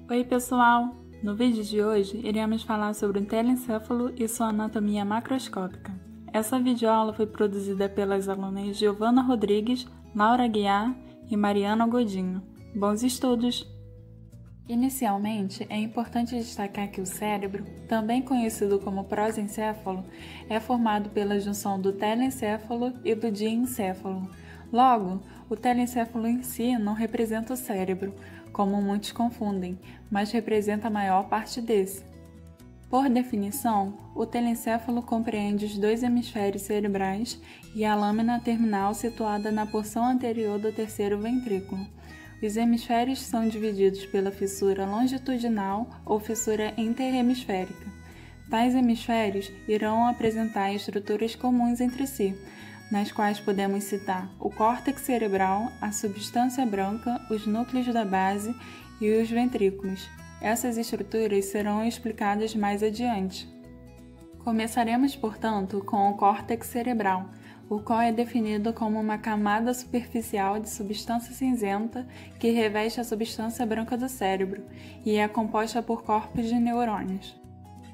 Oi pessoal! No vídeo de hoje iremos falar sobre o telencéfalo e sua anatomia macroscópica. Essa videoaula foi produzida pelas alunas Giovana Rodrigues, Laura Guiar e Mariana Godinho. Bons estudos! Inicialmente, é importante destacar que o cérebro, também conhecido como prosencéfalo, é formado pela junção do telencéfalo e do diencéfalo. Logo, o telencéfalo em si não representa o cérebro, como muitos confundem, mas representa a maior parte desse. Por definição, o telencéfalo compreende os dois hemisférios cerebrais e a lâmina terminal situada na porção anterior do terceiro ventrículo. Os hemisférios são divididos pela fissura longitudinal ou fissura interhemisférica. Tais hemisférios irão apresentar estruturas comuns entre si, nas quais podemos citar o córtex cerebral, a substância branca, os núcleos da base e os ventrículos. Essas estruturas serão explicadas mais adiante. Começaremos, portanto, com o córtex cerebral, o qual é definido como uma camada superficial de substância cinzenta que reveste a substância branca do cérebro e é composta por corpos de neurônios.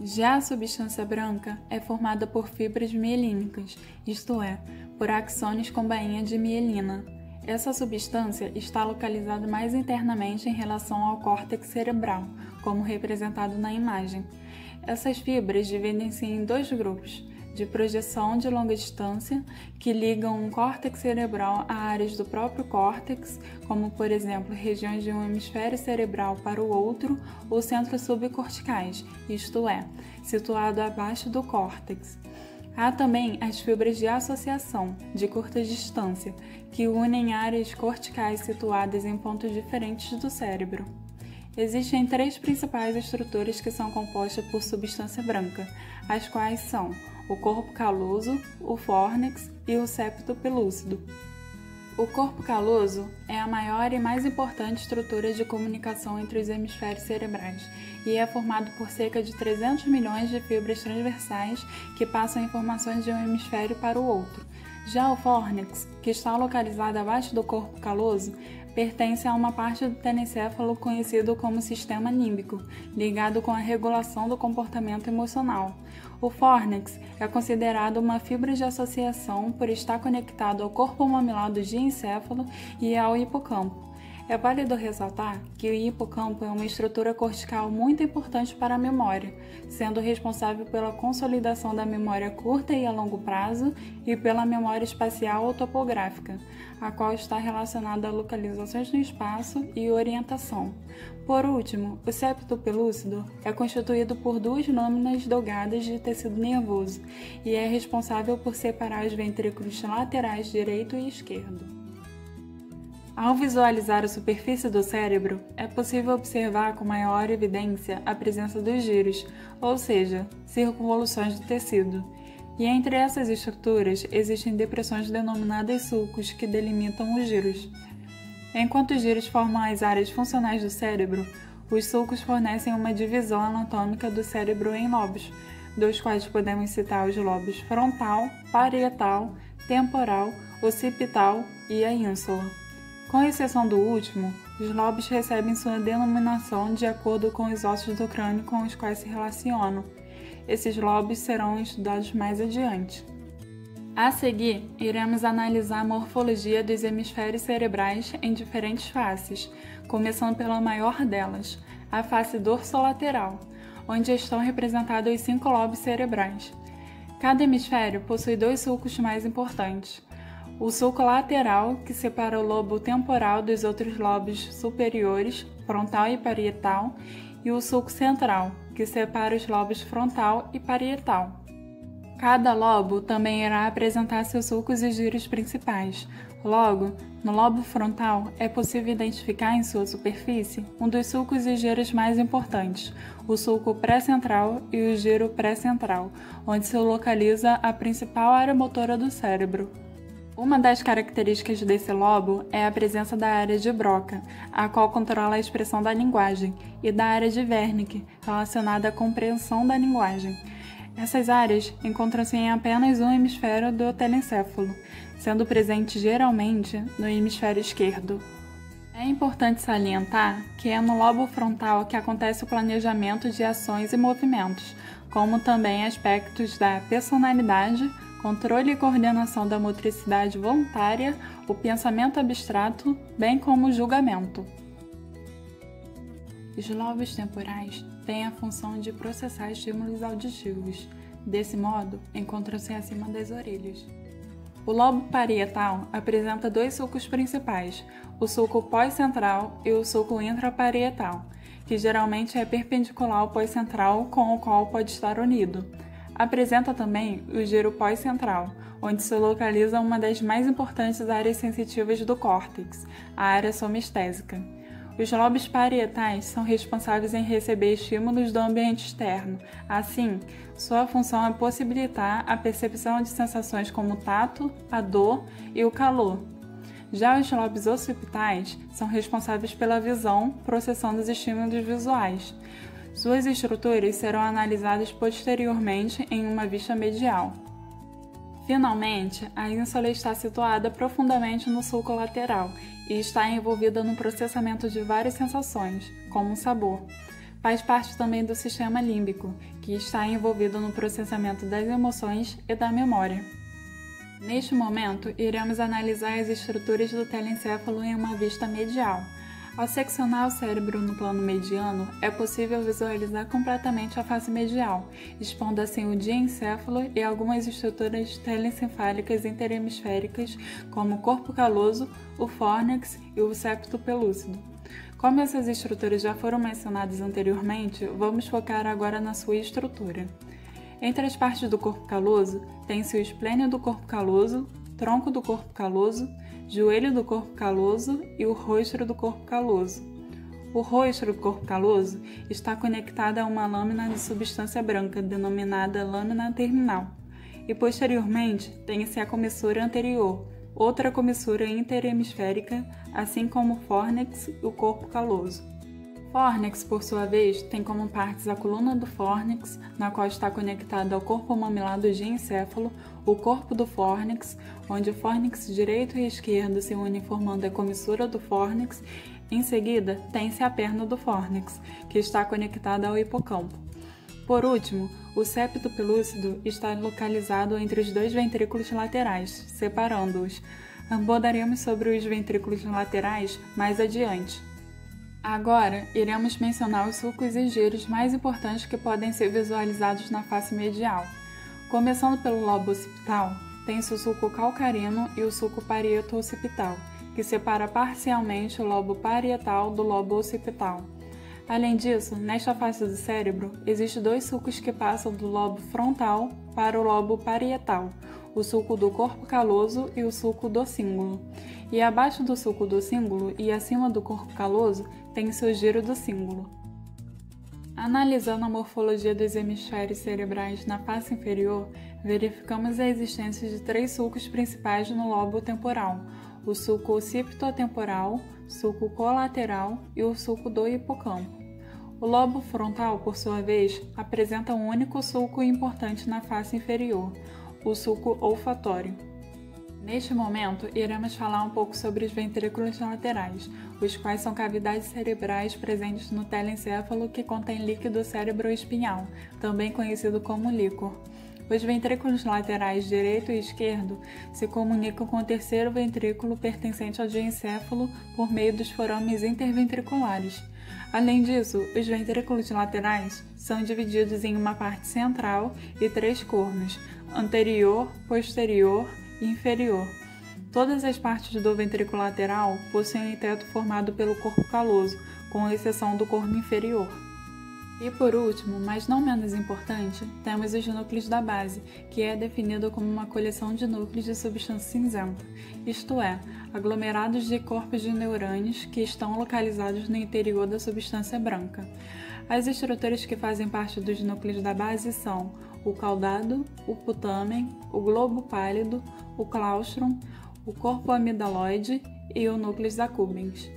Já a substância branca é formada por fibras mielínicas, isto é, por axônios com bainha de mielina. Essa substância está localizada mais internamente em relação ao córtex cerebral, como representado na imagem. Essas fibras dividem-se em dois grupos, de projeção de longa distância, que ligam um córtex cerebral a áreas do próprio córtex, como por exemplo regiões de um hemisfério cerebral para o outro, ou centros subcorticais, isto é, situado abaixo do córtex. Há também as fibras de associação, de curta distância, que unem áreas corticais situadas em pontos diferentes do cérebro. Existem três principais estruturas que são compostas por substância branca, as quais são o corpo caloso, o fórnix e o septo pelúcido. O corpo caloso é a maior e mais importante estrutura de comunicação entre os hemisférios cerebrais e é formado por cerca de 300 milhões de fibras transversais que passam informações de um hemisfério para o outro. Já o fórnix, que está localizado abaixo do corpo caloso, pertence a uma parte do telencéfalo conhecido como sistema límbico, ligado com a regulação do comportamento emocional. O fórnix é considerado uma fibra de associação por estar conectado ao corpo mamilar do diencéfalo e ao hipocampo. É válido ressaltar que o hipocampo é uma estrutura cortical muito importante para a memória, sendo responsável pela consolidação da memória curta e a longo prazo e pela memória espacial ou topográfica, a qual está relacionada a localizações no espaço e orientação. Por último, o septo pelúcido é constituído por duas lâminas delgadas de tecido nervoso e é responsável por separar os ventrículos laterais direito e esquerdo. Ao visualizar a superfície do cérebro, é possível observar com maior evidência a presença dos giros, ou seja, circunvoluções do tecido. E entre essas estruturas existem depressões denominadas sulcos que delimitam os giros. Enquanto os giros formam as áreas funcionais do cérebro, os sulcos fornecem uma divisão anatômica do cérebro em lobos, dos quais podemos citar os lobos frontal, parietal, temporal, occipital e a ínsula. Com exceção do último, os lobos recebem sua denominação de acordo com os ossos do crânio com os quais se relacionam. Esses lobos serão estudados mais adiante. A seguir, iremos analisar a morfologia dos hemisférios cerebrais em diferentes faces, começando pela maior delas, a face dorsolateral, onde estão representados os 5 lobos cerebrais. Cada hemisfério possui 2 sulcos mais importantes. O sulco lateral, que separa o lobo temporal dos outros lobos superiores, frontal e parietal, e o sulco central, que separa os lobos frontal e parietal. Cada lobo também irá apresentar seus sulcos e giros principais. Logo, no lobo frontal é possível identificar em sua superfície um dos sulcos e giros mais importantes, o sulco pré-central e o giro pré-central, onde se localiza a principal área motora do cérebro. Uma das características desse lobo é a presença da área de Broca, a qual controla a expressão da linguagem, e da área de Wernicke, relacionada à compreensão da linguagem. Essas áreas encontram-se em apenas um hemisfério do telencéfalo, sendo presente geralmente no hemisfério esquerdo. É importante salientar que é no lobo frontal que acontece o planejamento de ações e movimentos, como também aspectos da personalidade, controle e coordenação da motricidade voluntária, o pensamento abstrato, bem como o julgamento. Os lobos temporais têm a função de processar estímulos auditivos. Desse modo, encontram-se acima das orelhas. O lobo parietal apresenta dois sulcos principais, o sulco pós-central e o sulco intraparietal, que geralmente é perpendicular ao pós-central com o qual pode estar unido. Apresenta também o giro pós-central, onde se localiza uma das mais importantes áreas sensitivas do córtex, a área somistésica. Os lobos parietais são responsáveis em receber estímulos do ambiente externo. Assim, sua função é possibilitar a percepção de sensações como o tato, a dor e o calor. Já os lobos occipitais são responsáveis pela visão, processando os estímulos visuais. Suas estruturas serão analisadas posteriormente em uma vista medial. Finalmente, a ínsula está situada profundamente no sulco lateral e está envolvida no processamento de várias sensações, como o sabor. Faz parte também do sistema límbico, que está envolvido no processamento das emoções e da memória. Neste momento, iremos analisar as estruturas do telencéfalo em uma vista medial. Ao seccionar o cérebro no plano mediano, é possível visualizar completamente a face medial, expondo assim o diencéfalo e algumas estruturas telencefálicas interhemisféricas, como o corpo caloso, o fórnix e o septo pelúcido. Como essas estruturas já foram mencionadas anteriormente, vamos focar agora na sua estrutura. Entre as partes do corpo caloso, tem-se o esplênio do corpo caloso, tronco do corpo caloso, joelho do corpo caloso e o rostro do corpo caloso. O rostro do corpo caloso está conectado a uma lâmina de substância branca denominada lâmina terminal, e posteriormente tem-se a comissura anterior, outra comissura interhemisférica, assim como o fórnix e o corpo caloso. Fórnix, por sua vez, tem como partes a coluna do fórnix, na qual está conectado ao corpo mamilar do diencéfalo, o corpo do fórnix, onde o fórnix direito e esquerdo se unem formando a comissura do fórnix. Em seguida, tem-se a perna do fórnix, que está conectada ao hipocampo. Por último, o septo pelúcido está localizado entre os dois ventrículos laterais, separando-os. Abordaremos sobre os ventrículos laterais mais adiante. Agora, iremos mencionar os sulcos e giros mais importantes que podem ser visualizados na face medial. Começando pelo lobo occipital, tem-se o sulco calcarino e o sulco parieto-occipital, que separa parcialmente o lobo parietal do lobo occipital. Além disso, nesta face do cérebro, existem dois sulcos que passam do lobo frontal para o lobo parietal, o sulco do corpo caloso e o sulco do cíngulo. E abaixo do sulco do cíngulo e acima do corpo caloso, tem-se o giro do cíngulo. Analisando a morfologia dos hemisférios cerebrais na face inferior, verificamos a existência de três sulcos principais no lobo temporal: o sulco occipitotemporal, sulco colateral e o sulco do hipocampo. O lobo frontal, por sua vez, apresenta um único sulco importante na face inferior, o sulco olfatório. Neste momento, iremos falar um pouco sobre os ventrículos laterais, os quais são cavidades cerebrais presentes no telencéfalo que contém líquido cerebroespinhal, também conhecido como líquor. Os ventrículos laterais direito e esquerdo se comunicam com o terceiro ventrículo pertencente ao diencéfalo por meio dos forames interventriculares. Além disso, os ventrículos laterais são divididos em uma parte central e três cornos: anterior, posterior e inferior. Todas as partes do ventrículo lateral possuem um teto formado pelo corpo caloso, com exceção do corno inferior. E por último, mas não menos importante, temos os núcleos da base, que é definido como uma coleção de núcleos de substância cinzenta, isto é, aglomerados de corpos de neurônios que estão localizados no interior da substância branca. As estruturas que fazem parte dos núcleos da base são o caudado, o putamen, o globo pálido, o claustrum, o corpo amidaloide e o núcleo accumbens.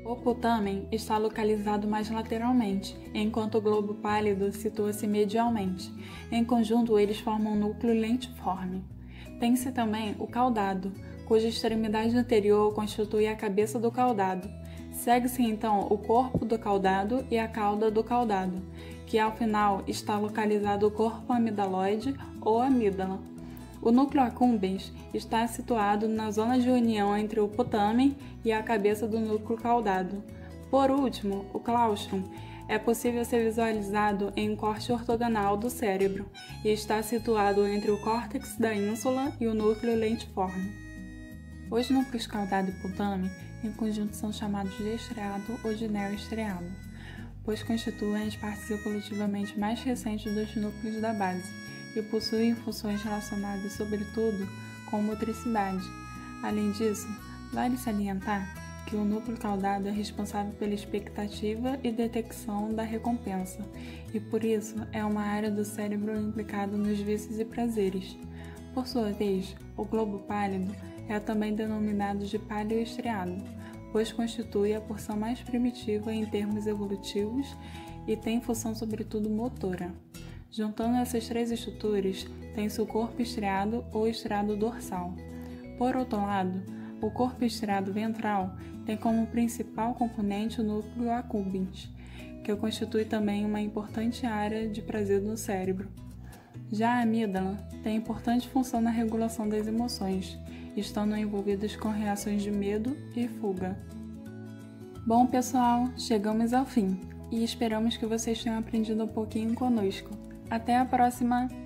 O putamen está localizado mais lateralmente, enquanto o globo pálido situa-se medialmente. Em conjunto, eles formam um núcleo lentiforme. Tem-se também o caudado, cuja extremidade anterior constitui a cabeça do caudado. Segue-se então o corpo do caudado e a cauda do caudado, que ao final está localizado o corpo amidaloide ou amígdala. O núcleo accumbens está situado na zona de união entre o putamen e a cabeça do núcleo caudado. Por último, o claustrum é possível ser visualizado em um corte ortogonal do cérebro e está situado entre o córtex da ínsula e o núcleo lentiforme. Os núcleos caudado e putamen, em conjunto, são chamados de estriado ou de neoestriado, pois constituem as partes evolutivamente mais recentes dos núcleos da base e possuem funções relacionadas sobretudo com motricidade. Além disso, vale salientar que o núcleo caudado é responsável pela expectativa e detecção da recompensa, e por isso é uma área do cérebro implicada nos vícios e prazeres. Por sua vez, o globo pálido é também denominado de paleoestriado, pois constitui a porção mais primitiva em termos evolutivos e tem função sobretudo motora. Juntando essas três estruturas, tem-se o corpo estriado ou estriado dorsal. Por outro lado, o corpo estriado ventral tem como principal componente o núcleo accumbens, que constitui também uma importante área de prazer no cérebro. Já a amígdala tem importante função na regulação das emoções, estando envolvidas com reações de medo e fuga. Bom, pessoal, chegamos ao fim e esperamos que vocês tenham aprendido um pouquinho conosco. Até a próxima!